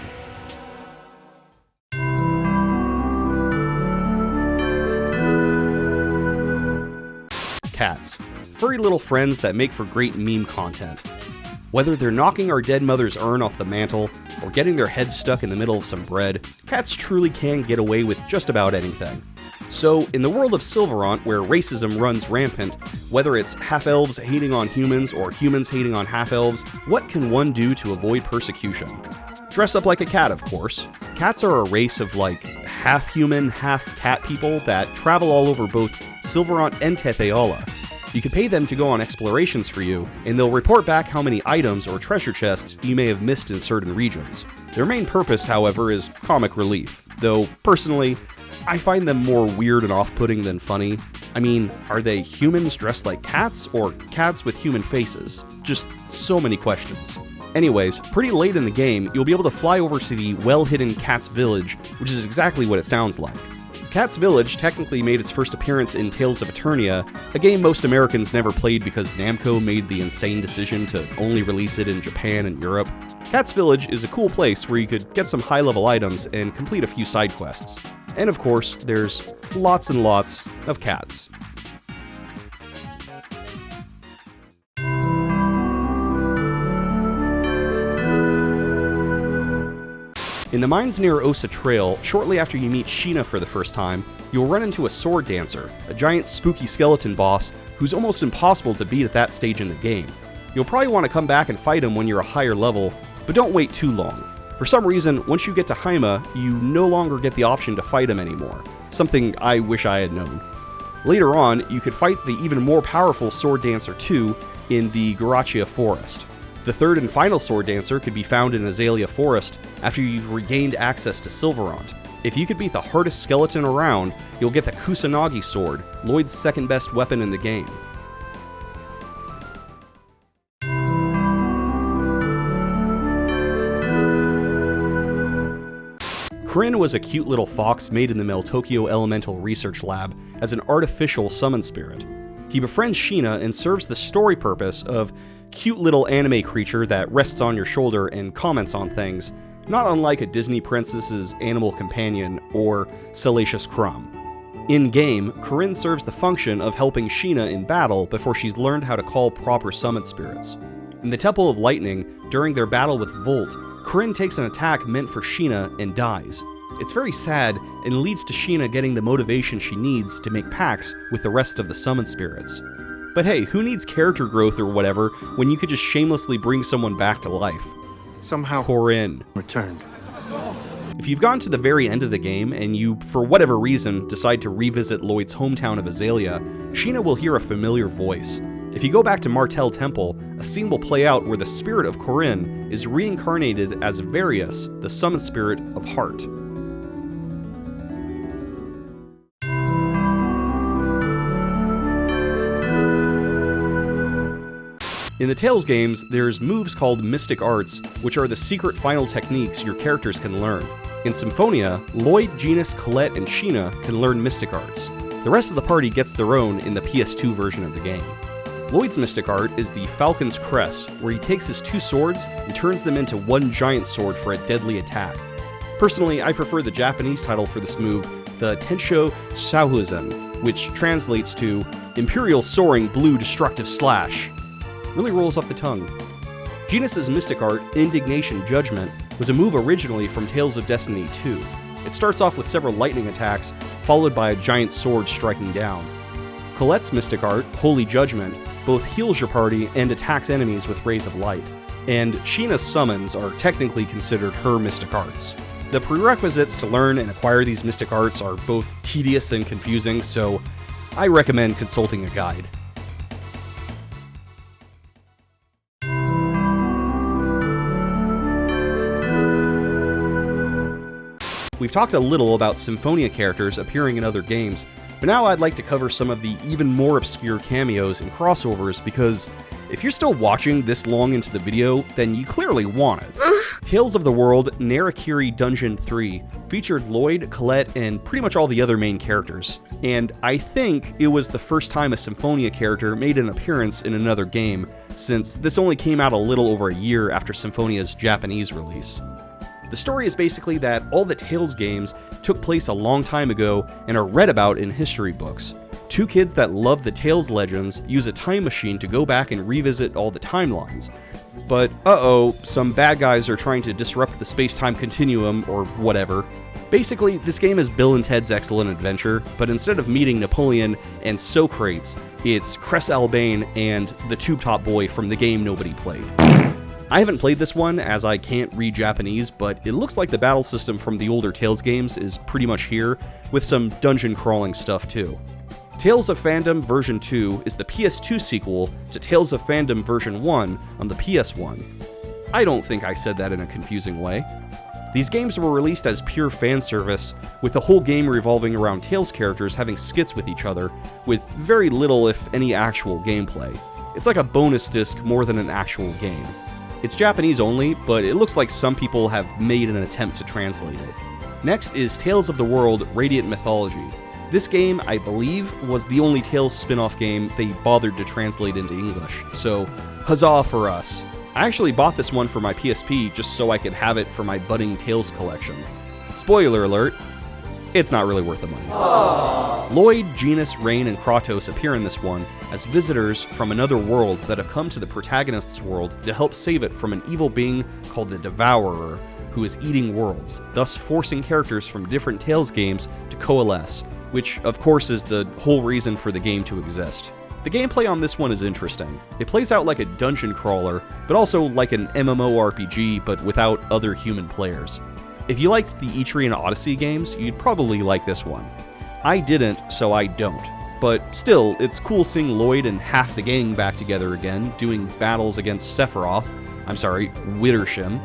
Cats. Furry little friends that make for great meme content. Whether they're knocking our dead mother's urn off the mantle, or getting their heads stuck in the middle of some bread, cats truly can get away with just about anything. So, in the world of Sylvarant, where racism runs rampant, whether it's half-elves hating on humans or humans hating on half-elves, what can one do to avoid persecution? Dress up like a cat, of course. Cats are a race of like half-human, half-cat people that travel all over both Sylvarant and Tepeola. You can pay them to go on explorations for you, and they'll report back how many items or treasure chests you may have missed in certain regions. Their main purpose, however, is comic relief, though, personally, I find them more weird and off-putting than funny. I mean, are they humans dressed like cats, or cats with human faces? Just so many questions. Anyways, pretty late in the game, you'll be able to fly over to the well-hidden Katz Village, which is exactly what it sounds like. Katz Village technically made its first appearance in Tales of Symphonia, a game most Americans never played because Namco made the insane decision to only release it in Japan and Europe. Katz Village is a cool place where you could get some high-level items and complete a few side quests. And of course, there's lots and lots of cats. In the mines near Osa Trail, shortly after you meet Sheena for the first time, you'll run into a sword dancer, a giant spooky skeleton boss who's almost impossible to beat at that stage in the game. You'll probably want to come back and fight him when you're a higher level, but don't wait too long. For some reason, once you get to Haima, you no longer get the option to fight him anymore, something I wish I had known. Later on, you could fight the even more powerful Sword Dancer 2 in the Garachia Forest. The third and final Sword Dancer could be found in Azalea Forest after you've regained access to Sylvarant. If you could beat the hardest skeleton around, you'll get the Kusanagi sword, Lloyd's second best weapon in the game. Corrine was a cute little fox made in the Meltokio Elemental Research Lab as an artificial summon spirit. He befriends Sheena and serves the story purpose of cute little anime creature that rests on your shoulder and comments on things, not unlike a Disney princess's animal companion or Salacious Crumb. In-game, Corrine serves the function of helping Sheena in battle before she's learned how to call proper summon spirits. In the Temple of Lightning, during their battle with Volt, Corrine takes an attack meant for Sheena and dies. It's very sad and leads to Sheena getting the motivation she needs to make pacts with the rest of the summon spirits. But hey, who needs character growth or whatever when you could just shamelessly bring someone back to life? Somehow Corrine returned. If you've gotten to the very end of the game and you, for whatever reason, decide to revisit Lloyd's hometown of Azalea, Sheena will hear a familiar voice. If you go back to Martel Temple, a scene will play out where the spirit of Corrine is reincarnated as Varius, the summon spirit of Heart. In the Tales games, there's moves called Mystic Arts, which are the secret final techniques your characters can learn. In Symphonia, Lloyd, Genis, Colette, and Sheena can learn Mystic Arts. The rest of the party gets their own in the PS2 version of the game. Lloyd's Mystic Art is the Falcon's Crest, where he takes his 2 swords and turns them into one giant sword for a deadly attack. Personally, I prefer the Japanese title for this move, the Tensho Shouhuzen, which translates to Imperial Soaring Blue Destructive Slash. Really rolls off the tongue. Genis' Mystic Art, Indignation Judgment, was a move originally from Tales of Destiny 2. It starts off with several lightning attacks, followed by a giant sword striking down. Colette's Mystic Art, Holy Judgment, both heals your party and attacks enemies with rays of light. And Sheena's summons are technically considered her Mystic Arts. The prerequisites to learn and acquire these Mystic Arts are both tedious and confusing, so I recommend consulting a guide. We've talked a little about Symphonia characters appearing in other games, but now I'd like to cover some of the even more obscure cameos and crossovers, because if you're still watching this long into the video, then you clearly want it. Tales of the World Narakiri Dungeon 3 featured Lloyd, Colette, and pretty much all the other main characters. And I think it was the first time a Symphonia character made an appearance in another game, since this only came out a little over a year after Symphonia's Japanese release. The story is basically that all the Tales games took place a long time ago and are read about in history books. 2 kids that love the Tales legends use a time machine to go back and revisit all the timelines. But some bad guys are trying to disrupt the space-time continuum or whatever. Basically, this game is Bill and Ted's Excellent Adventure, but instead of meeting Napoleon and Socrates, it's Cress Albane and the Tube Top Boy from the game nobody played. I haven't played this one, as I can't read Japanese, but it looks like the battle system from the older Tales games is pretty much here, with some dungeon crawling stuff too. Tales of Fandom version 2 is the PS2 sequel to Tales of Fandom version 1 on the PS1. I don't think I said that in a confusing way. These games were released as pure fan service, with the whole game revolving around Tales characters having skits with each other, with very little if any actual gameplay. It's like a bonus disc more than an actual game. It's Japanese only, but it looks like some people have made an attempt to translate it. Next is Tales of the World Radiant Mythology. This game, I believe, was the only Tales spin-off game they bothered to translate into English, so huzzah for us. I actually bought this one for my PSP just so I could have it for my budding Tales collection. Spoiler alert, it's not really worth the money. Aww. Lloyd, Genis, Raine, and Kratos appear in this one as visitors from another world that have come to the protagonist's world to help save it from an evil being called the Devourer, who is eating worlds, thus forcing characters from different Tales games to coalesce, which of course is the whole reason for the game to exist. The gameplay on this one is interesting. It plays out like a dungeon crawler, but also like an MMORPG, but without other human players. If you liked the Etrian Odyssey games, you'd probably like this one. I didn't, so I don't. But still, it's cool seeing Lloyd and half the gang back together again, doing battles against Wittershim.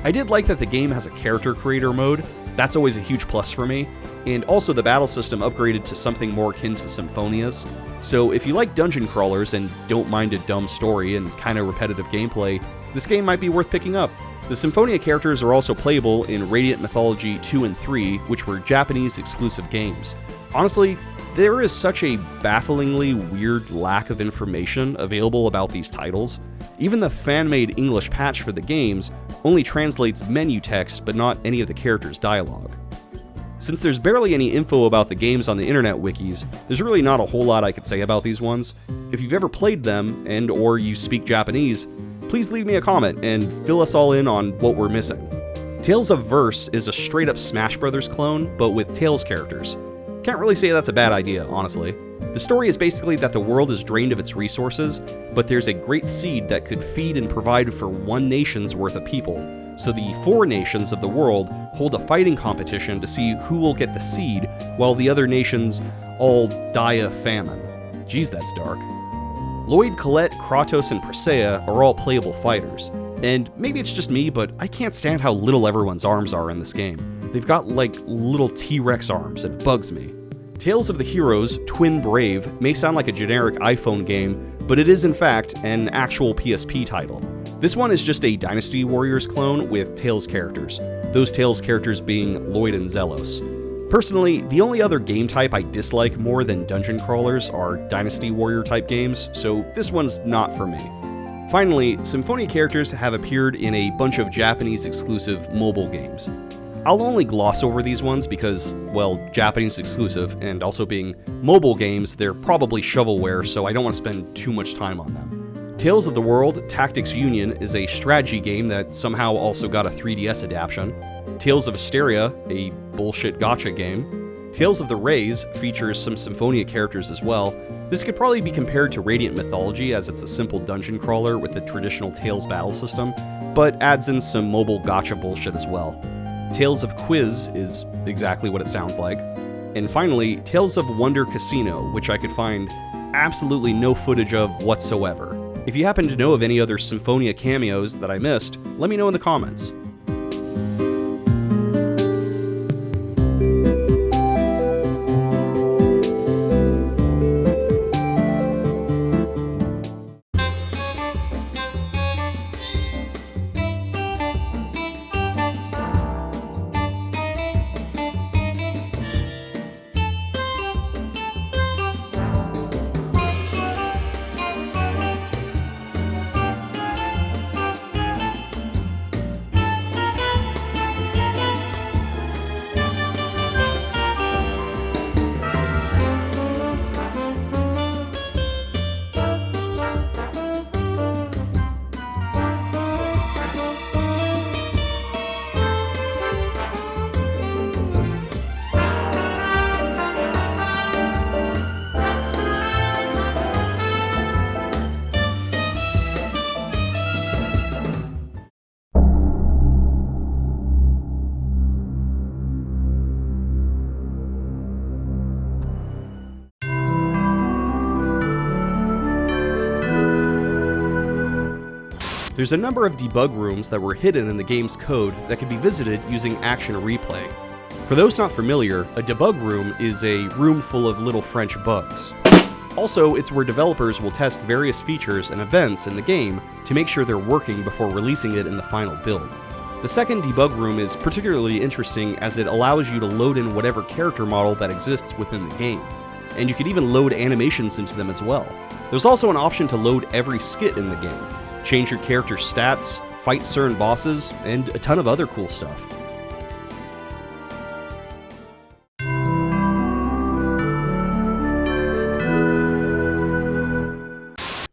I did like that the game has a character creator mode. That's always a huge plus for me. And also the battle system upgraded to something more akin to Symphonia's. So if you like dungeon crawlers and don't mind a dumb story and kinda repetitive gameplay, this game might be worth picking up. The Symphonia characters are also playable in Radiant Mythology 2 and 3, which were Japanese exclusive games. Honestly, there is such a bafflingly weird lack of information available about these titles. Even the fan-made English patch for the games only translates menu text but not any of the characters' dialogue. Since there's barely any info about the games on the internet wikis, there's really not a whole lot I could say about these ones. If you've ever played them, and or you speak Japanese, please leave me a comment and fill us all in on what we're missing. Tales of Verse is a straight-up Smash Bros. Clone, but with Tales characters. Can't really say that's a bad idea, honestly. The story is basically that the world is drained of its resources, but there's a great seed that could feed and provide for one nation's worth of people. So the 4 nations of the world hold a fighting competition to see who will get the seed, while the other nations all die of famine. Geez, that's dark. Lloyd, Colette, Kratos, and Presea are all playable fighters. And maybe it's just me, but I can't stand how little everyone's arms are in this game. They've got like little T-Rex arms, and it bugs me. Tales of the Heroes Twin Brave may sound like a generic iPhone game but it is in fact an actual PSP title. This one is just a Dynasty Warriors clone with Tales characters, those Tales characters being Lloyd and Zelos. Personally, the only other game type I dislike more than dungeon crawlers are Dynasty Warrior type games, so this one's not for me. Finally, Symphonia characters have appeared in a bunch of Japanese exclusive mobile games. I'll only gloss over these ones because, well, Japanese exclusive, and also being mobile games, they're probably shovelware, so I don't want to spend too much time on them. Tales of the World Tactics Union is a strategy game that somehow also got a 3DS adaptation. Tales of Vesperia, a bullshit gacha game. Tales of the Rays features some Symphonia characters as well. This could probably be compared to Radiant Mythology, as it's a simple dungeon crawler with the traditional Tales battle system, but adds in some mobile gacha bullshit as well. Tales of Quiz is exactly what it sounds like. And finally, Tales of Wonder Casino, which I could find absolutely no footage of whatsoever. If you happen to know of any other Symphonia cameos that I missed, let me know in the comments. There's a number of debug rooms that were hidden in the game's code that can be visited using Action Replay. For those not familiar, a debug room is a room full of little French bugs. Also, it's where developers will test various features and events in the game to make sure they're working before releasing it in the final build. The second debug room is particularly interesting as it allows you to load in whatever character model that exists within the game, and you can even load animations into them as well. There's also an option to load every skit in the game, change your character's stats, fight certain bosses, and a ton of other cool stuff.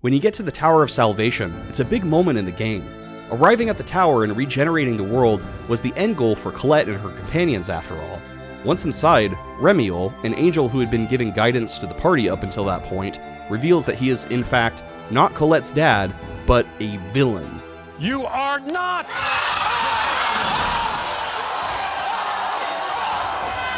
When you get to the Tower of Salvation, it's a big moment in the game. Arriving at the tower and regenerating the world was the end goal for Colette and her companions after all. Once inside, Remiel, an angel who had been giving guidance to the party up until that point, reveals that he is in fact not Colette's dad, but a villain. You are not!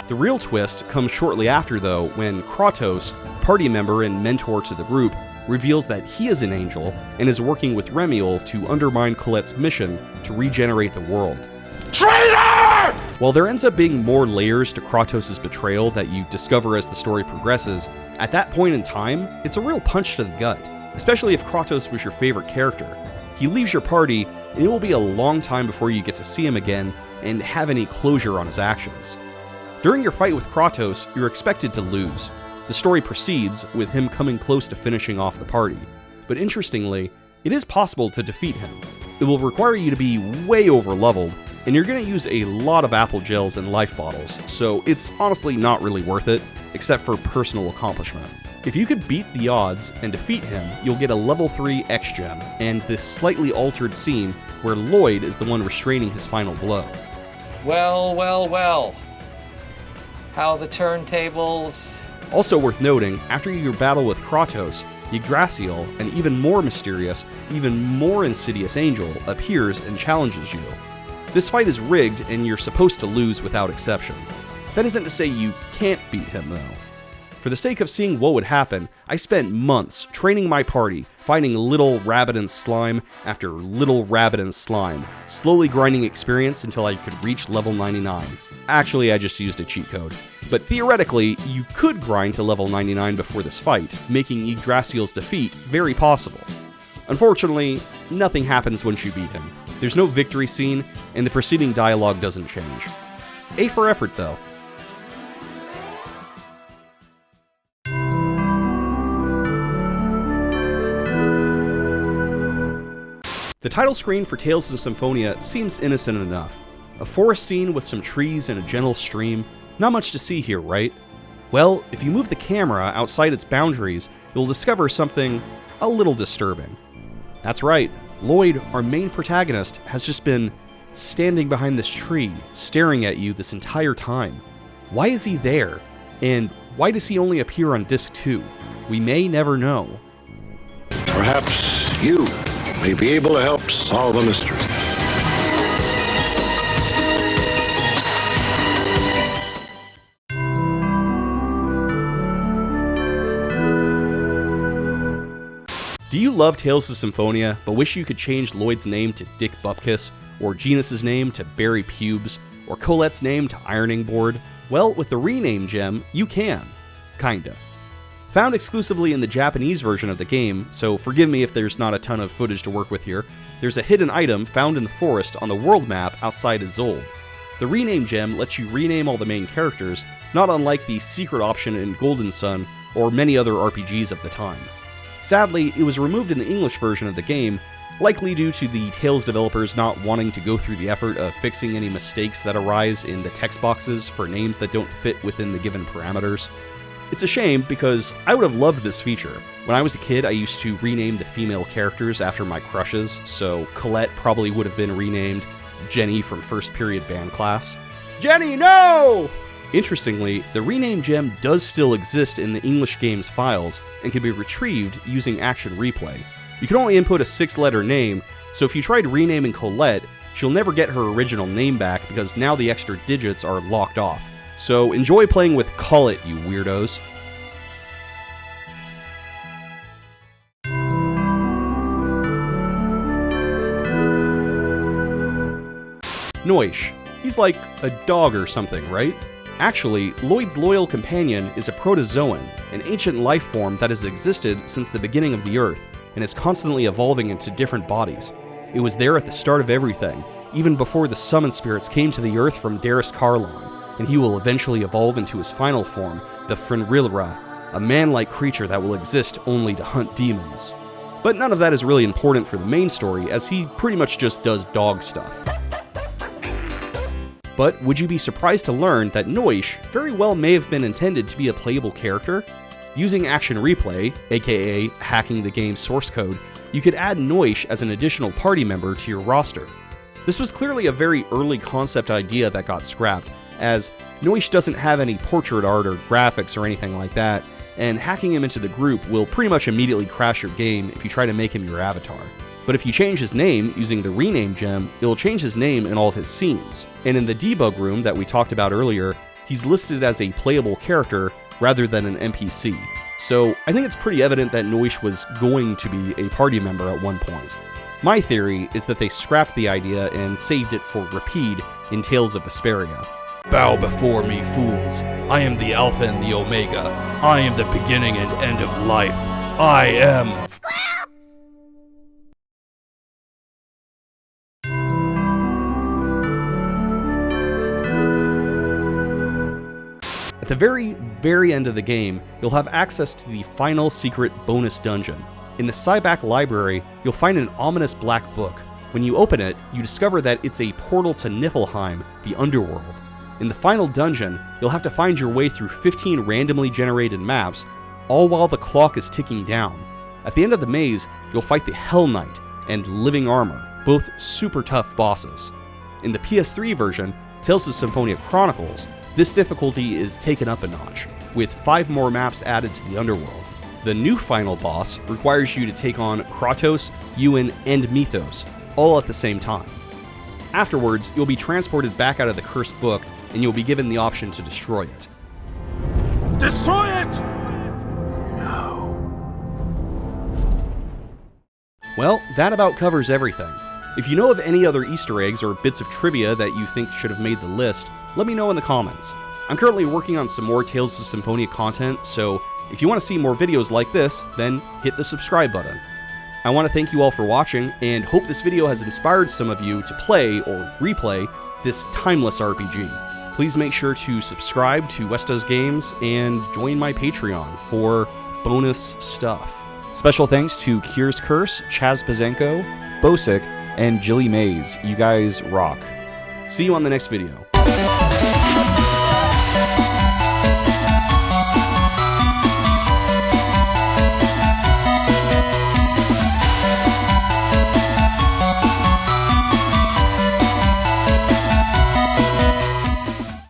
The real twist comes shortly after though, when Kratos, party member and mentor to the group, reveals that he is an angel and is working with Remiel to undermine Colette's mission to regenerate the world. Traitor! While there ends up being more layers to Kratos' betrayal that you discover as the story progresses, at that point in time, it's a real punch to the gut, especially if Kratos was your favorite character. He leaves your party, and it will be a long time before you get to see him again and have any closure on his actions. During your fight with Kratos, you're expected to lose. The story proceeds with him coming close to finishing off the party, but interestingly, it is possible to defeat him. It will require you to be way over leveled, and you're going to use a lot of apple gels and life bottles, so it's honestly not really worth it, except for personal accomplishment. If you could beat the odds and defeat him, you'll get a level 3 X-Gem, and this slightly altered scene where Lloyd is the one restraining his final blow. Well, well, well. How the turntables... Also worth noting, after your battle with Kratos, Yggdrasil, an even more mysterious, even more insidious angel, appears and challenges you. This fight is rigged and you're supposed to lose without exception. That isn't to say you can't beat him though. For the sake of seeing what would happen, I spent months training my party, fighting little rabbit and slime after little rabbit and slime, slowly grinding experience until I could reach level 99. Actually, I just used a cheat code. but theoretically, you could grind to level 99 before this fight, making Yggdrasil's defeat very possible. Unfortunately, nothing happens once you beat him. There's no victory scene, and the preceding dialogue doesn't change. A for effort, though. The title screen for Tales of Symphonia seems innocent enough. A forest scene with some trees and a gentle stream. Not much to see here, right? Well, if you move the camera outside its boundaries, you'll discover something a little disturbing. That's right, Lloyd, our main protagonist, has just been standing behind this tree, staring at you this entire time. Why is he there? And why does he only appear on disc 2? We may never know. Perhaps you may be able to help solve a mystery. Do you love Tales of Symphonia, but wish you could change Lloyd's name to Dick Bupkis, or Genus's name to Barry Pubes, or Colette's name to Ironing Board? Well, with the rename gem, you can. Kinda. Found exclusively in the Japanese version of the game, so forgive me if there's not a ton of footage to work with here, there's a hidden item found in the forest on the world map outside of Zold. The rename gem lets you rename all the main characters, not unlike the secret option in Golden Sun or many other RPGs of the time. Sadly, it was removed in the English version of the game, likely due to the Tales developers not wanting to go through the effort of fixing any mistakes that arise in the text boxes for names that don't fit within the given parameters. It's a shame because I would have loved this feature. When I was a kid, I used to rename the female characters after my crushes, so Colette probably would have been renamed Jenny from First Period Band Class. Jenny, no! Interestingly, the rename gem does still exist in the English game's files and can be retrieved using Action Replay. You can only input a 6-letter name, so if you tried renaming Colette, she'll never get her original name back because now the extra digits are locked off. So enjoy playing with Colette, you weirdos. Noishe. He's like a dog or something, right? Actually, Lloyd's loyal companion is a protozoan, an ancient life form that has existed since the beginning of the Earth, and is constantly evolving into different bodies. It was there at the start of everything, even before the summon spirits came to the Earth from Darius Carlon, and he will eventually evolve into his final form, the Fenrirra, a man-like creature that will exist only to hunt demons. But none of that is really important for the main story, as he pretty much just does dog stuff. But would you be surprised to learn that Noishe very well may have been intended to be a playable character? Using Action Replay, aka hacking the game's source code, you could add Noishe as an additional party member to your roster. This was clearly a very early concept idea that got scrapped, as Noishe doesn't have any portrait art or graphics or anything like that, and hacking him into the group will pretty much immediately crash your game if you try to make him your avatar. But if you change his name using the rename gem, it'll change his name in all of his scenes. And in the debug room that we talked about earlier, he's listed as a playable character rather than an NPC. So I think it's pretty evident that Noishe was going to be a party member at one point. My theory is that they scrapped the idea and saved it for Rapide in Tales of Vesperia. Bow before me, fools. I am the Alpha and the Omega. I am the beginning and end of life. I am... At the very end of the game, you'll have access to the final secret bonus dungeon. In the Sybeck library, you'll find an ominous black book. When you open it, you discover that it's a portal to Niflheim, the underworld. In the final dungeon, you'll have to find your way through 15 randomly generated maps, all while the clock is ticking down. At the end of the maze, you'll fight the Hell Knight and Living Armor, both super tough bosses. In the PS3 version, Tales of Symphonia Chronicles, this difficulty is taken up a notch, with 5 more maps added to the underworld. The new final boss requires you to take on Kratos, Yuan, and Mythos, all at the same time. Afterwards, you'll be transported back out of the cursed book, and you'll be given the option to destroy it. Destroy it! No. Well, that about covers everything. If you know of any other Easter eggs or bits of trivia that you think should have made the list, let me know in the comments. I'm currently working on some more Tales of Symphonia content, so if you want to see more videos like this, then hit the subscribe button. I want to thank you all for watching, and hope this video has inspired some of you to play or replay this timeless RPG. Please make sure to subscribe to Westos Games and join my Patreon for bonus stuff. Special thanks to Kier's Curse, Chaz Pazenko, Bosick, and Jilly Mays. You guys rock. See you on the next video.